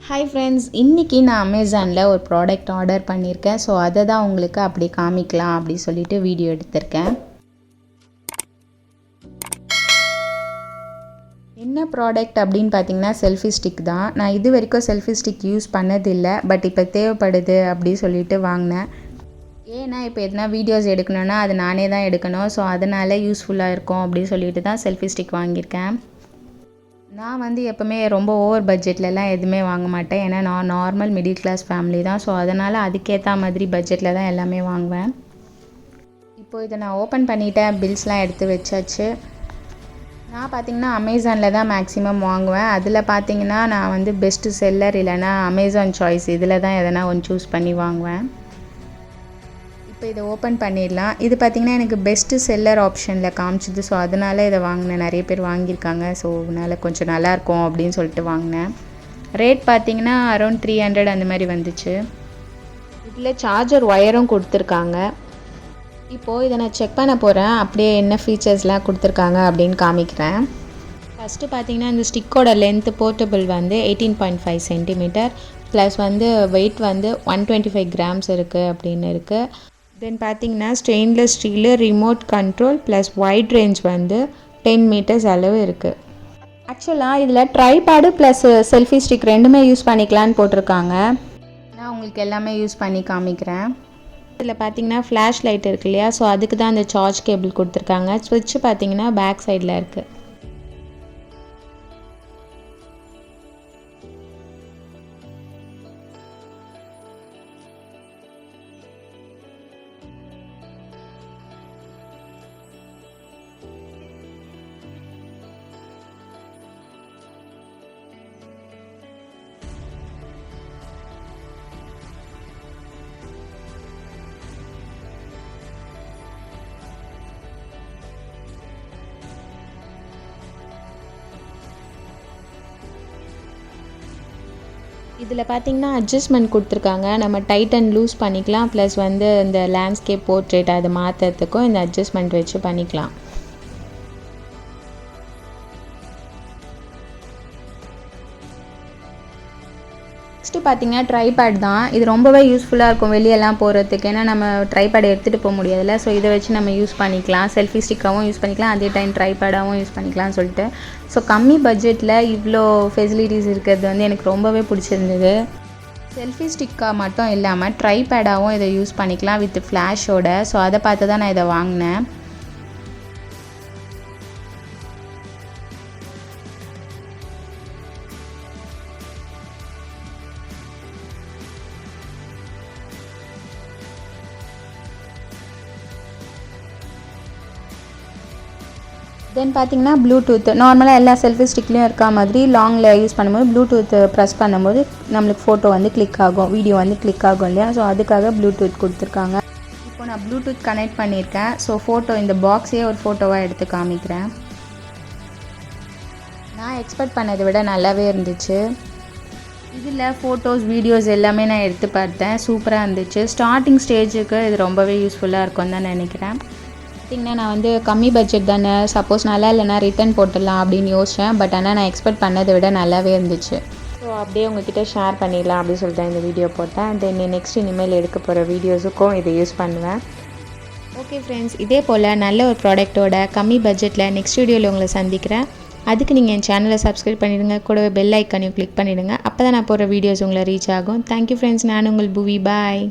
Hi friends, இன்றைக்கி நான் அமேசானில் ஒரு ப்ராடக்ட் ஆர்டர் பண்ணியிருக்கேன். ஸோ அதை தான் உங்களுக்கு அப்படி காமிக்கலாம் அப்படி சொல்லிட்டு வீடியோ எடுத்திருக்கேன். என்ன ப்ராடக்ட் அப்படின்னு பார்த்தீங்கன்னா செல்ஃபி ஸ்டிக் தான். நான் இது வரைக்கும் செல்ஃபி ஸ்டிக் யூஸ் பண்ணதில்லை, பட் இப்போ தேவைப்படுது அப்படி சொல்லிட்டு வாங்கினேன். ஏன்னா இப்போ எதுனா வீடியோஸ் எடுக்கணுன்னா அது நானே தான் எடுக்கணும். ஸோ அதனால் யூஸ்ஃபுல்லாக இருக்கும் அப்படின்னு சொல்லிட்டு தான் செல்ஃபி ஸ்டிக் வாங்கியிருக்கேன். நான் வந்து எப்போவுமே ரொம்ப ஓவர் பட்ஜெட்லலாம் எதுவுமே வாங்க மாட்டேன். ஏன்னா நான் நார்மல் மிடில் கிளாஸ் ஃபேமிலி தான். ஸோ அதனால் அதுக்கேற்ற மாதிரி பட்ஜெட்டில் தான் எல்லாமே வாங்குவேன். இப்போது இதை நான் ஓப்பன் பண்ணிவிட்டேன், பில்ஸ்லாம் எடுத்து வச்சாச்சு. நான் பார்த்திங்கன்னா அமேசானில் தான் மேக்ஸிமம் வாங்குவேன். அதில் பார்த்திங்கன்னா நான் வந்து பெஸ்ட்டு செல்லர் இல்லைனா அமேசான் சாய்ஸ் இதில் தான் எதனா ஒன்று சூஸ் பண்ணி வாங்குவேன். இப்போ இதை ஓப்பன் பண்ணிடலாம். இது பார்த்திங்கன்னா எனக்கு பெஸ்ட்டு செல்லர் ஆப்ஷனில் காமிச்சிது. ஸோ அதனால் இதை வாங்கினேன். நிறைய பேர் வாங்கியிருக்காங்க. ஸோ அதனால் கொஞ்சம் நல்லாயிருக்கும் அப்படின்னு சொல்லிட்டு வாங்கினேன். ரேட் பார்த்திங்கன்னா அரௌண்ட் 300 அந்த மாதிரி வந்துச்சு. இதில் சார்ஜர் ஒயரும் கொடுத்துருக்காங்க. இப்போது இதை நான் செக் பண்ண போகிறேன். அப்படியே என்ன ஃபீச்சர்ஸ்லாம் கொடுத்துருக்காங்க அப்படின்னு காமிக்கிறேன். ஃபஸ்ட்டு பார்த்திங்கன்னா இந்த ஸ்டிக்கோட லென்த்து போர்ட்டபிள் வந்து 18.5 சென்டிமீட்டர் ப்ளஸ் வந்து வெயிட் வந்து 125 கிராம்ஸ் இருக்குது அப்படின்னு இருக்குது. தென் பார்த்திங்கன்னா stainless steel, remote control plus wide range வந்து 10 மீட்டர்ஸ் அளவு இருக்குது. ஆக்சுவலாக இதில் ட்ரைபேடு ப்ளஸ் செல்ஃபி ஸ்டிக் ரெண்டுமே யூஸ் பண்ணிக்கலான்னு போட்டிருக்காங்க. நான் உங்களுக்கு எல்லாமே யூஸ் பண்ணி காமிக்கிறேன். இதில் பார்த்திங்கன்னா ஃப்ளாஷ் லைட் இருக்கு இல்லையா, ஸோ அதுக்கு தான் அந்த சார்ஜ் கேபிள் கொடுத்துருக்காங்க. ஸ்விட்ச் பார்த்திங்கன்னா பேக் சைடில் இருக்குது. இதில் பார்த்திங்கன்னா அட்ஜஸ்ட்மெண்ட் கொடுத்துருக்காங்க. நம்ம டைட் அண்ட் லூஸ் பண்ணிக்கலாம். ப்ளஸ் வந்து இந்த லேண்ட்ஸ்கேப் போர்ட்ரேட் அதை மாற்றுறதுக்கும் இந்த அட்ஜஸ்ட்மெண்ட் வச்சு பண்ணிக்கலாம். நெக்ஸ்ட்டு பார்த்திங்கன்னா ட்ரைபேட் தான். இது ரொம்பவே யூஸ்ஃபுல்லாக இருக்கும் வெளியெல்லாம் போகிறதுக்கு. ஏன்னா நம்ம ட்ரைபேடை எடுத்துகிட்டு போக முடியாதுல்ல. ஸோ இதை வச்சு நம்ம யூஸ் பண்ணிக்கலாம். செல்ஃபி ஸ்டிக்காகவும் யூஸ் பண்ணிக்கலாம், அதே டைம் ட்ரைபேடாகவும் யூஸ் பண்ணிக்கலாம்னு சொல்லிட்டு. ஸோ கம்மி பட்ஜெட்டில் இவ்வளோ ஃபெசிலிட்டிஸ் இருக்கிறது வந்து எனக்கு ரொம்பவே பிடிச்சிருந்தது. செல்ஃபி ஸ்டிக்காக மட்டும் இல்லாமல் ட்ரைபேடாகவும் இதை யூஸ் பண்ணிக்கலாம் வித் ஃப்ளாஷோட. ஸோ அதை பார்த்து தான் நான் இதை வாங்கினேன். தென் பார்த்திங்கன்னா ப்ளூடூத் நார்மலாக எல்லா செல்ஃபி ஸ்டிக்லேயும் இருக்க மாதிரி லாங்கில் யூஸ் பண்ணும்போது ப்ளூடூத் ப்ரெஸ் பண்ணும்போது நம்மளுக்கு ஃபோட்டோ வந்து கிளிக் ஆகும், வீடியோ வந்து கிளிக் ஆகும் இல்லையா. ஸோ அதுக்காக ப்ளூடூத் கொடுத்துருக்காங்க. இப்போ நான் ப்ளூடூத் கனெக்ட் பண்ணியிருக்கேன். ஸோ ஃபோட்டோ இந்த பாக்ஸே ஒரு ஃபோட்டோவாக எடுத்து காமிக்கிறேன். நான் எக்ஸ்பெக்ட் பண்ணதை விட நல்லாவே இருந்துச்சு. இதில் ஃபோட்டோஸ் வீடியோஸ் எல்லாமே நான் எடுத்து பார்த்தேன். சூப்பராக இருந்துச்சு. ஸ்டார்டிங் ஸ்டேஜுக்கு இது ரொம்பவே யூஸ்ஃபுல்லாக இருக்கும்னு தான் நினைக்கிறேன். பார்த்திங்கன்னா நான் வந்து கம்மி பட்ஜெட் தானே, சப்போஸ் நல்லா இல்லைனா ரிட்டன் போட்டுடலாம் அப்படின்னு யோசித்தேன். பட் ஆனால் நான் எக்ஸ்பெக்ட் பண்ணதை விட நல்லாவே இருந்துச்சு. ஸோ அப்படியே உங்ககிட்ட ஷேர் பண்ணிடலாம் அப்படின்னு சொல்லிட்டு இந்த வீடியோ போட்டேன். தென் நெக்ஸ்ட் இனிமேல் எடுக்க போகிற வீடியோஸுக்கும் இதை யூஸ் பண்ணுவேன். ஓகே ஃப்ரெண்ட்ஸ், இதே போல் நல்ல ஒரு ப்ராடக்ட்டோட கம்மி பட்ஜெட்டில் நெக்ஸ்ட் வீடியோவில் உங்களை சந்திக்கிறேன். அதுக்கு நீங்கள் என் சேனலை சப்ஸ்கிரைப் பண்ணிவிடுங்க, கூடவே பெல் ஐக்கானையும் கிளிக் பண்ணிவிடுங்க. அப்போ தான் நான் போகிற வீடியோஸ் உங்களை ரீச் ஆகும். தேங்க்யூ ஃப்ரெண்ட்ஸ், நான் உங்கள் புவி. பாய்.